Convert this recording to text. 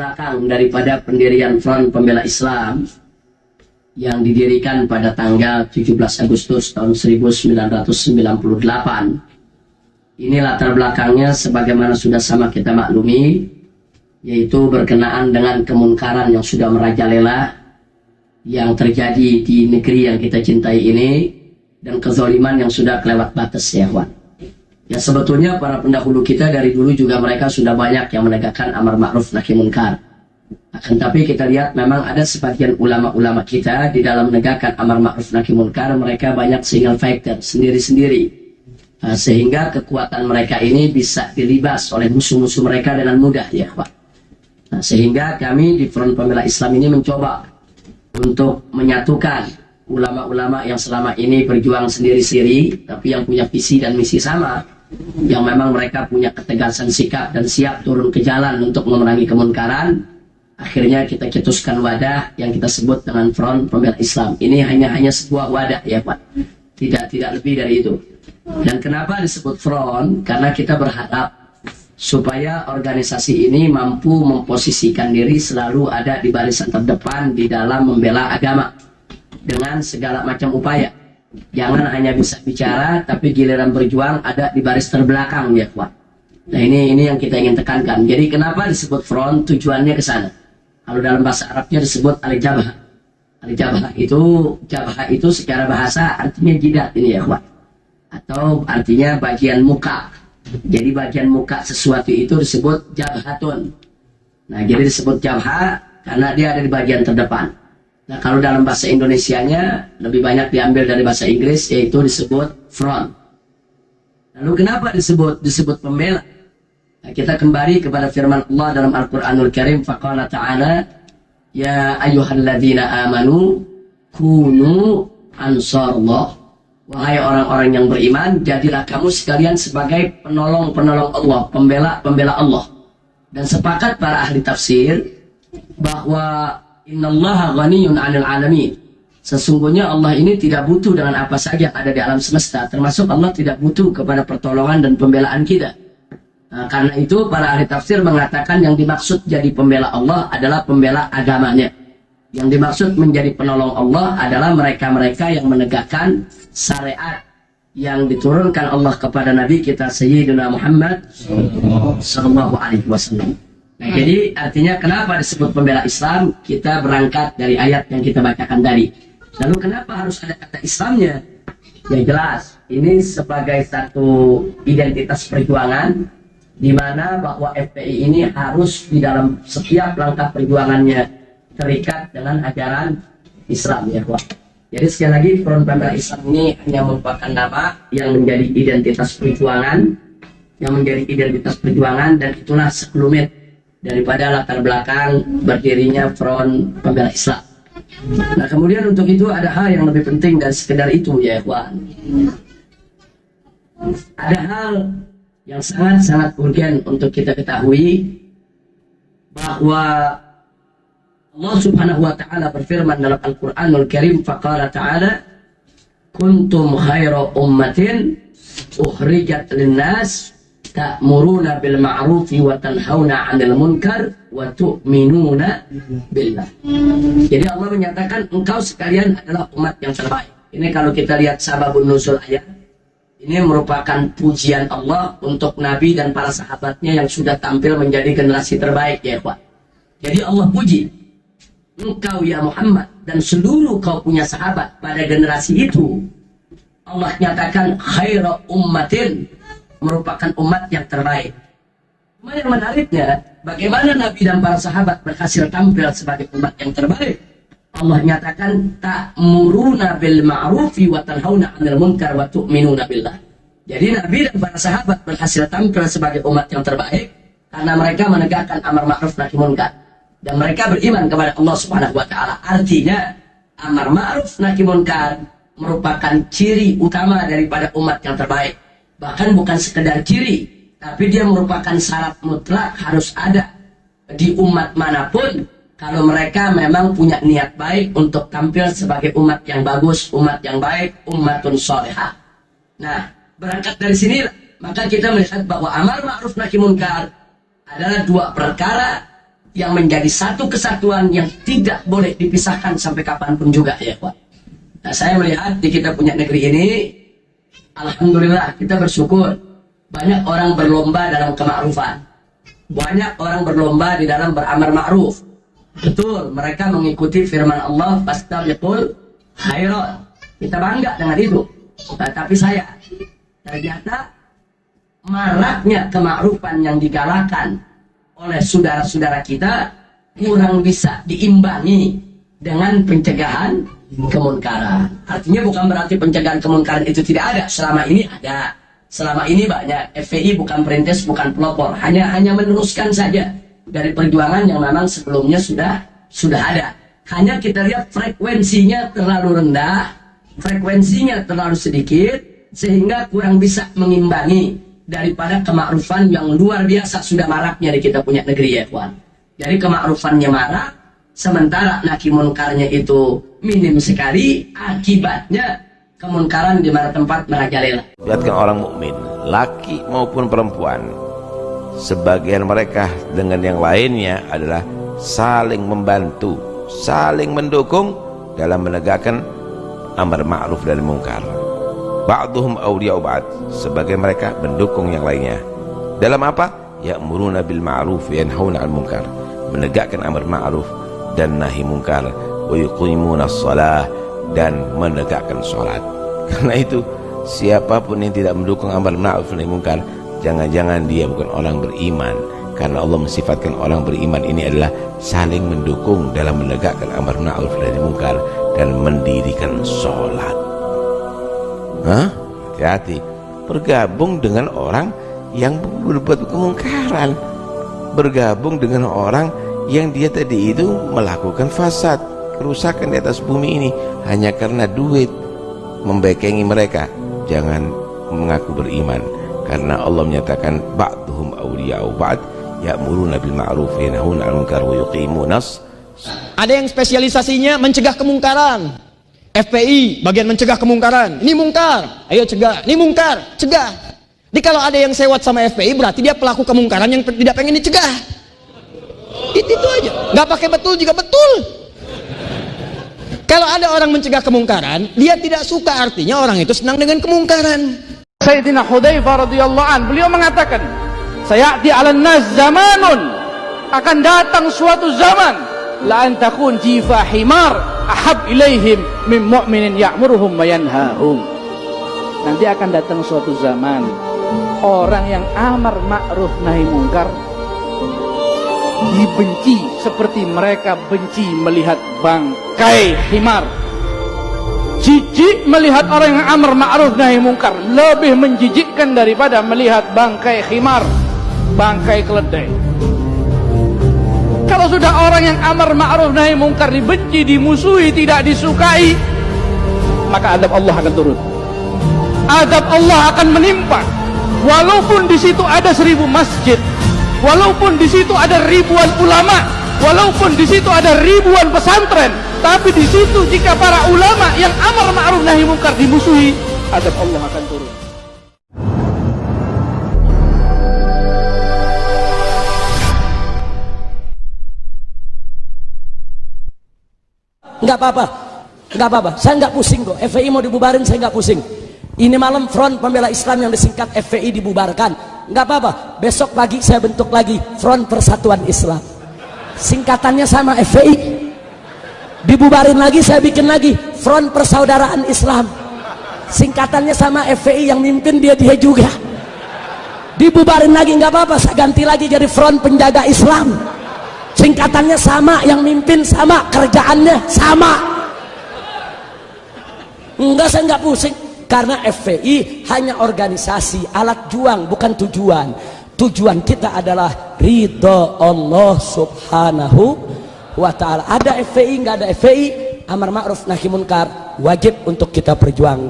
belakang daripada pendirian Front Pembela Islam yang didirikan pada tanggal 17 Agustus tahun 1998. Ini latar belakangnya sebagaimana sudah sama kita maklumi, yaitu berkenaan dengan kemunkaran yang sudah merajalela yang terjadi di negeri yang kita cintai ini, dan kezaliman yang sudah kelewat batas, ya kawan. Ya, sebetulnya para pendahulu kita dari dulu juga mereka sudah banyak yang menegakkan amar ma'ruf nahi munkar. Akan tapi kita lihat memang ada sebagian ulama-ulama kita di dalam menegakkan amar ma'ruf nahi munkar, mereka banyak single fighter, sendiri-sendiri. Sehingga kekuatan mereka ini bisa dilibas oleh musuh-musuh mereka dengan mudah, ya kawan. Sehingga kami di Front Pembela Islam ini mencoba untuk menyatukan ulama-ulama yang selama ini berjuang sendiri-sendiri, tapi yang punya visi dan misi sama, yang memang mereka punya ketegasan sikap dan siap turun ke jalan untuk memerangi kemunkaran. Akhirnya kita cetuskan wadah yang kita sebut dengan Front Pembela Islam. Ini hanya sebuah wadah, ya Pak, tidak lebih dari itu. Dan kenapa disebut front? Karena kita berharap supaya organisasi ini mampu memposisikan diri selalu ada di barisan terdepan di dalam membela agama dengan segala macam upaya. Jangan hanya bisa bicara, tapi giliran berjuang ada di baris terbelakang, ya Pak. Nah, ini yang kita ingin tekankan. Jadi kenapa disebut front? Tujuannya ke sana. Kalau dalam bahasa Arabnya disebut al-jabhah. Al-jabhah itu secara bahasa artinya jidat ini, ya Pak. Atau artinya bagian muka. Jadi bagian muka sesuatu itu disebut jabhatun. Nah, jadi disebut jabhah karena dia ada di bagian terdepan. Nah, kalau dalam bahasa Indonesianya lebih banyak diambil dari bahasa Inggris, yaitu disebut front. Lalu kenapa disebut pembela? Nah, kita kembali kepada firman Allah dalam Al-Quranul Karim, faqala ta'ala, ya ayyuhalladzina amanu kunu ansarullah. Wahai orang-orang yang beriman, jadilah kamu sekalian sebagai penolong-penolong Allah, pembela Allah. Dan sepakat para ahli tafsir bahwa innallaha ghaniyun 'anil 'alamin. Sesungguhnya Allah ini tidak butuh dengan apa saja yang ada di alam semesta, termasuk Allah tidak butuh kepada pertolongan dan pembelaan kita. Nah, karena itu para ahli tafsir mengatakan yang dimaksud jadi pembela Allah adalah pembela agamanya. Yang dimaksud menjadi penolong Allah adalah mereka-mereka yang menegakkan syariat yang diturunkan Allah kepada Nabi kita Sayyidina Muhammad sallallahu alaihi wasallam. Nah, jadi artinya kenapa disebut pembela Islam? Kita berangkat dari ayat yang kita bacakan tadi. Lalu kenapa harus ada kata Islamnya? Ya jelas, ini sebagai satu identitas perjuangan di mana bahwa FPI ini harus di dalam setiap langkah perjuangannya terikat dengan ajaran Islam, ya Pak. Jadi sekali lagi Front Pembela Islam ini hanya merupakan nama yang menjadi identitas perjuangan, dan itulah sekelumit daripada latar belakang berdirinya Front Pembela Islam. Nah, kemudian untuk itu ada hal yang lebih penting dari sekedar itu, ya Ikhwan. Ada hal yang sangat-sangat urgen untuk kita ketahui, bahwa Allah Subhanahu wa ta'ala berfirman dalam Al-Quranul Karim, faqala ta'ala kuntum khaira ummatin ukhrijat linnas ta'muruna bil ma'rufi wa tanhauna 'anil munkar wa tu'minuna billah. Jadi Allah menyatakan engkau sekalian adalah umat yang terbaik. Ini kalau kita lihat sababun nuzul ayat, ini merupakan pujian Allah untuk Nabi dan para sahabatnya yang sudah tampil menjadi generasi terbaik, ya Pak. Jadi Allah puji engkau ya Muhammad dan seluruh kau punya sahabat pada generasi itu. Allah nyatakan khaira ummatin, merupakan umat yang terbaik. Cuma yang menariknya, bagaimana Nabi dan para sahabat berhasil tampil sebagai umat yang terbaik? Allah nyatakan ta'muruna bil ma'rufi wa tanhauna 'anil munkar wa tu'minuna billah. Jadi Nabi dan para sahabat berhasil tampil sebagai umat yang terbaik karena mereka menegakkan amar ma'ruf nahi munkar. Dan mereka beriman kepada Allah Subhanahu wa ta'ala. Artinya amar ma'ruf nahi munkar merupakan ciri utama daripada umat yang terbaik. Bahkan bukan sekedar ciri, tapi dia merupakan syarat mutlak harus ada di umat manapun kalau mereka memang punya niat baik untuk tampil sebagai umat yang bagus, umat yang baik, ummatun sholihah. Nah, berangkat dari sini maka kita melihat bahwa amar ma'ruf nahi munkar adalah dua perkara yang menjadi satu kesatuan yang tidak boleh dipisahkan sampai kapanpun juga ya Pak. Nah, saya melihat di kita punya negeri ini, alhamdulillah kita bersyukur banyak orang berlomba dalam kemakrufan, banyak orang berlomba di dalam beramar ma'ruf. Betul, mereka mengikuti firman Allah, fastabiqul khairat. Kita bangga dengan itu. Nah, tapi saya ternyata maraknya kemakrufan yang digalakan oleh saudara-saudara kita kurang bisa diimbangi dengan pencegahan kemunkaran. Artinya bukan berarti pencegahan kemunkaran itu tidak ada. Selama ini ada. Selama ini banyak. FPI bukan perintis, bukan pelopor. Hanya meneruskan saja dari perjuangan yang memang sebelumnya sudah ada. Hanya kita lihat frekuensinya terlalu rendah, frekuensinya terlalu sedikit, sehingga kurang bisa mengimbangi daripada kemakrufan yang luar biasa sudah maraknya di kita punya negeri ya kawan. Jadi kemakrufannya marak, sementara nahi munkarnya itu minim sekali, akibatnya kemunkaran di mana tempat merajalela. Lihatkan orang mukmin, laki maupun perempuan, sebagian mereka dengan yang lainnya adalah saling membantu, saling mendukung dalam menegakkan amar ma'ruf dan munkar. Ba'duhum awliya'u ba'd, sebagai mereka mendukung yang lainnya. Dalam apa? Ya'muruna bil ma'ruf yanhauna 'anil munkar, menegakkan amar ma'ruf dan nahi munkar, wa yuqimuna shalah, dan menegakkan salat. Karena itu siapapun yang tidak mendukung amar ma'ruf dan nahi munkar, jangan-jangan dia bukan orang beriman. Karena Allah mensifatkan orang beriman ini adalah saling mendukung dalam menegakkan amar ma'ruf dan nahi munkar dan mendirikan salat. Hati-hati, bergabung dengan orang yang berbuat kemungkaran, bergabung dengan orang yang dia tadi itu melakukan fasad, kerusakan di atas bumi ini hanya karena duit, membekengi mereka. Jangan mengaku beriman, karena Allah menyatakan ba'duhum awliya'u ba'd ya'muruna bil ma'ruf yanhauna 'anil munkar wa yuqimunas. Ada yang spesialisasinya mencegah kemungkaran. FPI bagian mencegah kemungkaran. Ini mungkar, ayo cegah. Ini mungkar, cegah. Jadi kalau ada yang sewot sama FPI berarti dia pelaku kemungkaran yang tidak pengen dicegah. Itu aja. Nggak pakai betul juga betul. Kalau ada orang mencegah kemungkaran, dia tidak suka, artinya orang itu senang dengan kemungkaran. Sayyidina Hudzaifah radhiyallahu an, beliau mengatakan, sayati 'alan nas zamanun, akan datang suatu zaman, la an takun jifa himar ahab ilaihim min mu'minin ya'muruhum wa yanhahum. Nanti akan datang suatu zaman, orang yang amar ma'ruf nahi munkar dibenci seperti mereka benci melihat bangkai himar. Jijik melihat orang yang amar ma'ruf nahi munkar lebih menjijikkan daripada melihat bangkai himar, bangkai keledai. Kalau sudah orang yang amar ma'ruf nahi munkar dibenci, dimusuhi, tidak disukai, maka adab Allah akan turun. Adab Allah akan menimpa. Walaupun di situ ada 1000 masjid, walaupun di situ ada ribuan ulama, walaupun di situ ada ribuan pesantren, tapi di situ jika para ulama yang amar ma'ruf nahi munkar dimusuhi, adab Allah akan turun. Nggak apa-apa, saya nggak pusing kok. FPI mau dibubarin, saya nggak pusing. Ini malam Front Pembela Islam yang disingkat FPI dibubarkan, nggak apa-apa. Besok pagi saya bentuk lagi Front Persatuan Islam, singkatannya sama FPI. Dibubarin lagi, saya bikin lagi Front Persaudaraan Islam, singkatannya sama FPI, yang mimpin dia juga. Dibubarin lagi nggak apa-apa, saya ganti lagi jadi Front Penjaga Islam, singkatannya sama, yang mimpin sama, kerjaannya sama. Enggak, saya nggak pusing, karena FPI hanya organisasi, alat juang, bukan tujuan. Tujuan kita adalah ridho Allah subhanahu wa ta'ala. Ada FPI, nggak ada FPI, amar ma'ruf nahi munkar wajib untuk kita perjuangkan.